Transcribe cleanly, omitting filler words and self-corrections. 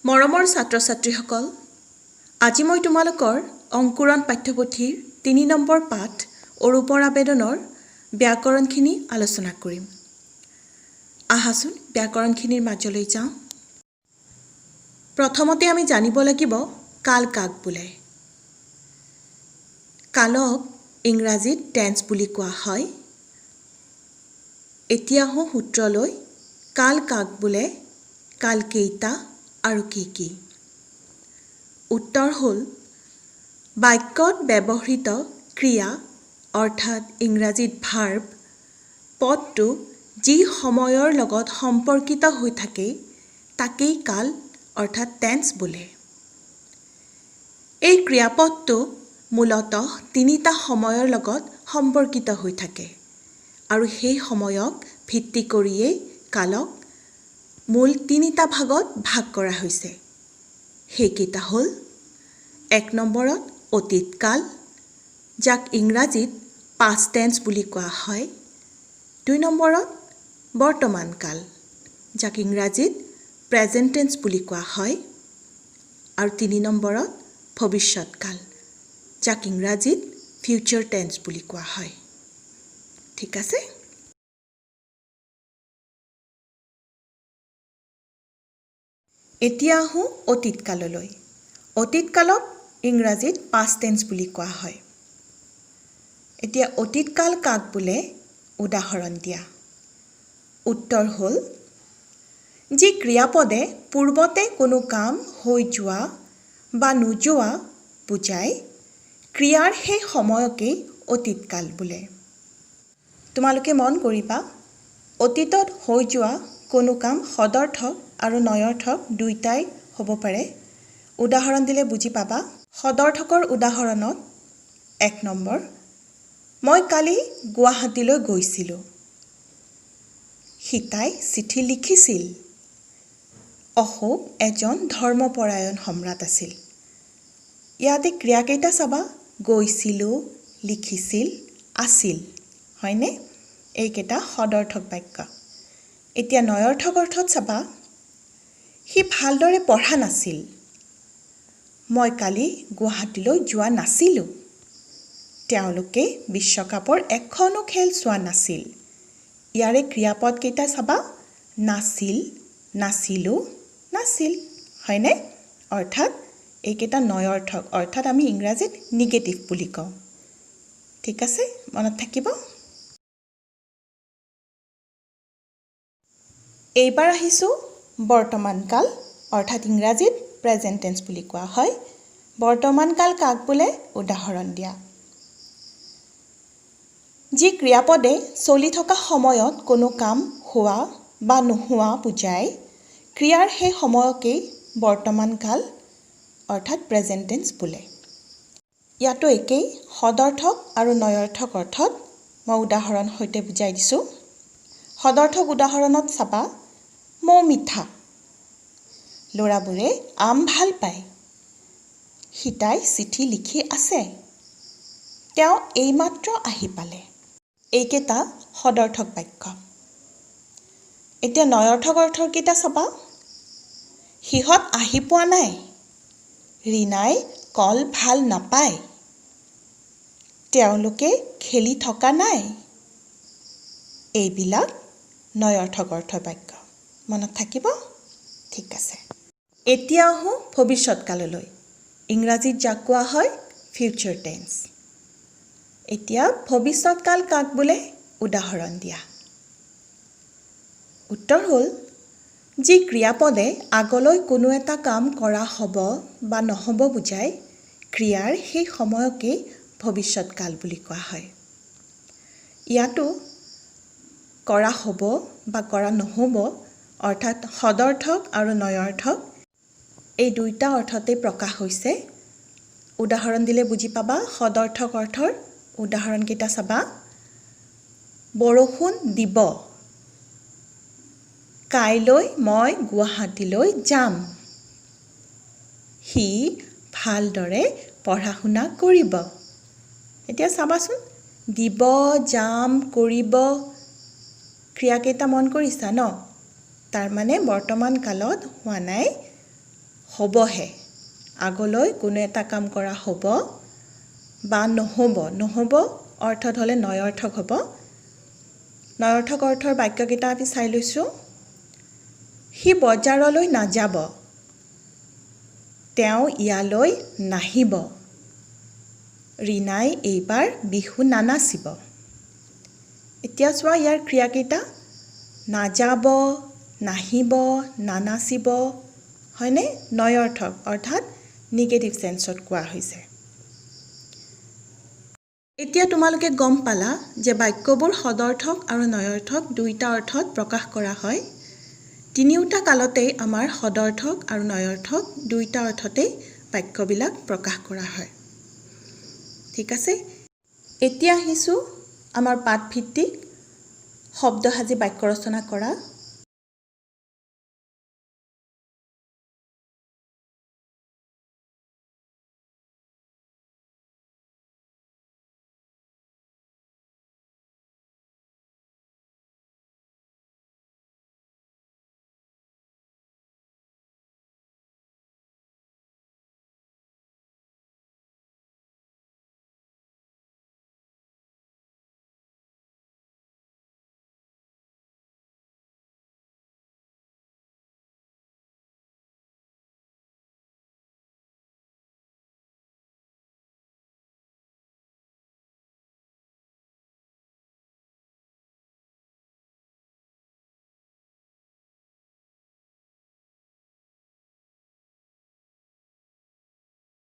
মৰমৰ ছাত্ৰ-ছাত্ৰীসকল, আজি মই তোমালোকৰ অংকুৰণ পাঠ্যপুথিৰ ৩ নম্বৰ পাঠ অৰূপৰ আবেদনৰ ব্যাকৰণখিনি আলোচনা কৰিম। আহাচোন ব্যাকৰণখিনিৰ মাজলৈ যাওঁ। প্ৰথমতে আমি জানিব লাগিব কাল কাক বোলে। কালক ইংৰাজীত টেন্স বুলি কোৱা হয়। এতিয়া আহোঁ সূত্ৰলৈ। কাল কাক বোলে, কাল কেইটা আৰু কি কি? উত্তৰ হ'ল বাক্যত ব্যৱহৃত ক্ৰিয়া অৰ্থাৎ ইংৰাজীত ভাৰ্ব পদটো যি সময়ৰ লগত সম্পৰ্কিত হৈ থাকে তাকেই কাল অৰ্থাৎ টেন্স বোলে। এই ক্ৰিয়াপদটো মূলতঃ ৩টা সময়ৰ লগত সম্পৰ্কিত হৈ থাকে আৰু সেই সময়ক ভিত্তি কৰিয়েই কালক মূল ৩টা ভাগত ভাগ কৰা হৈছে। সেইকেইটা হ'ল ১ নম্বৰত অতীত কাল, যাক ইংৰাজীত পাষ্ট টেন্স বুলি কোৱা হয়। ২ নম্বৰত বৰ্তমান কাল, যাক ইংৰাজীত প্ৰেজেণ্ট টেন্স বুলি কোৱা হয়। আৰু ৩ নম্বৰত ভৱিষ্যৎ কাল, যাক ইংৰাজীত ফিউচাৰ টেন্স বুলি কোৱা হয়। ঠিক আছে? এতিয়া আহোঁ অতীত কাললৈ। অতীত কালক ইংৰাজীত পাষ্ট টেন্স বুলি কোৱা হয়। এতিয়া অতীত কাল কাক বোলে, উদাহৰণ দিয়া। উত্তৰ হ'ল যি ক্ৰিয়াপদে পূৰ্বতে কোনো কাম হৈ যোৱা বা নোযোৱা বুজায়, ক্ৰিয়াৰ সেই সময়কেই অতীত কাল বোলে। তোমালোকে মন কৰিবা, অতীতত হৈ যোৱা কোনো কাম সদৰ্থক আৰু নঞৰ্থক দুয়োটাই হ'ব পাৰে। উদাহৰণ দিলে বুজি পাবা। সদৰ্থকৰ উদাহৰণত ১ নম্বৰ, মই কালি গুৱাহাটীলৈ গৈছিলোঁ। সীতাই চিঠি লিখিছিল। অশোক এজন ধৰ্মপৰায়ণ সম্ৰাট আছিল। ইয়াতে ক্ৰিয়াকেইটা চাবা, গৈছিলোঁ, লিখিছিল, আছিল। হয়নে? এইকেইটা সদৰ্থক বাক্য। এতিয়া নঞৰ্থক অৰ্থত চাবা, সি ভালদৰে পঢ়া নাছিল। মই কালি গুৱাহাটীলৈ যোৱা নাছিলোঁ। তেওঁলোকে বিশ্বকাপৰ এখনো খেল চোৱা নাছিল। ইয়াৰে ক্ৰিয়াপদকেইটা চাবা, নাছিল, নাছিলোঁ, নাছিল। হয়নে? অৰ্থাৎ এইকেইটা নঞৰ্থক, অৰ্থাৎ আমি ইংৰাজীত নিগেটিভ বুলি কওঁ। ঠিক আছে? মনত থাকিব। এইবাৰ আহিছোঁ বৰ্তমান কাল, অৰ্থাৎ ইংৰাজীত প্ৰেজেণ্ট টেন্স বুলি কোৱা হয়। বৰ্তমান কাল কাক বোলে, উদাহৰণ দিয়া। যি ক্ৰিয়াপদে চলি থকা সময়ত কোনো কাম হোৱা বা নোহোৱা বুজায়, ক্ৰিয়াৰ সেই সময়কেই বৰ্তমান কাল অৰ্থাৎ প্ৰেজেণ্ট টেন্স বোলে। ইয়াতো একেই, সদৰ্থক আৰু নঞৰ্থক অৰ্থত মই উদাহৰণ সৈতে বুজাই দিছোঁ। সদৰ্থক উদাহৰণত চাবা, মৌ মিঠা, ল'ৰাবোৰে আম ভাল পায়। সীতাই চিঠি লিখি আছে। তেওঁ এইমাত্ৰ আহি পালে। এইকেইটা সদৰ্থক বাক্য। এতিয়া নঞৰ্থক অৰ্থকেইটা চাবা, সিহঁত আহি পোৱা নাই। ৰীনাই কল ভাল নাপায়। তেওঁলোকে খেলি থকা নাই। এইবিলাক নঞৰ্থক অৰ্থৰ বাক্য। মনত থাকিব? ঠিক আছে। এতিয়া আহোঁ ভৱিষ্যৎ কাললৈ। ইংৰাজীত যাক কোৱা হয় ফিউচাৰ টেন্স। এতিয়া ভৱিষ্যৎ কাল কাক বোলে, উদাহৰণ দিয়া। উত্তৰ হ'ল যি ক্ৰিয়াপদে আগলৈ কোনো এটা কাম কৰা হ'ব বা নহ'ব বুজায়, ক্ৰিয়াৰ সেই সময়কেই ভৱিষ্যৎ কাল বুলি কোৱা হয়। ইয়াতো কৰা হ'ব বা কৰা নহ'ব অৰ্থাৎ সদৰ্থক আৰু নঞৰ্থক এই দুয়োটা অৰ্থতেই প্ৰকাশ হৈছে। উদাহৰণ দিলে বুজি পাবা। সদৰ্থক অৰ্থৰ উদাহৰণকেইটা চাবা, বৰষুণ দিব। কাইলৈ মই গুৱাহাটীলৈ যাম। সি ভালদৰে পঢ়া শুনা কৰিব। এতিয়া চাবাচোন, দিব, যাম, কৰিব, ক্ৰিয়াকেইটা মন কৰিছা ন? তাৰমানে বৰ্তমান কালত হোৱা নাই, হ'বহে আগলৈ কোনো এটা কাম কৰা হ'ব বা নহ'ব অৰ্থত হ'লে নয়ৰ্থক হ'ব নয়ৰ্থক অৰ্থৰ বাক্যকেইটা আমি চাই লৈছোঁ সি বজাৰলৈ নাযাব তেওঁ ইয়ালৈ নাহিব ৰীনাই এইবাৰ বিহু নানাচিব এতিয়া চোৱা ইয়াৰ ক্ৰিয়াকেইটা নাযাব নাহিব নানাচিব হয়নে নয়ৰ্থক অৰ্থাৎ নিগেটিভ সেন্সত কোৱা হৈছে এতিয়া তোমালোকে গম পালা যে বাক্যবোৰ সদৰ্থক আৰু নয়ৰ্থক দুইটা অৰ্থত প্ৰকাশ কৰা হয় তিনিওটা কালতেই আমাৰ সদৰ্থক আৰু নয়ৰ্থক দুইটা অৰ্থতেই বাক্যবিলাক প্ৰকাশ কৰা হয় ঠিক আছে এতিয়া আহিছোঁ আমাৰ পাঠভিত্তিক শব্দসাজি বাক্য ৰচনা কৰা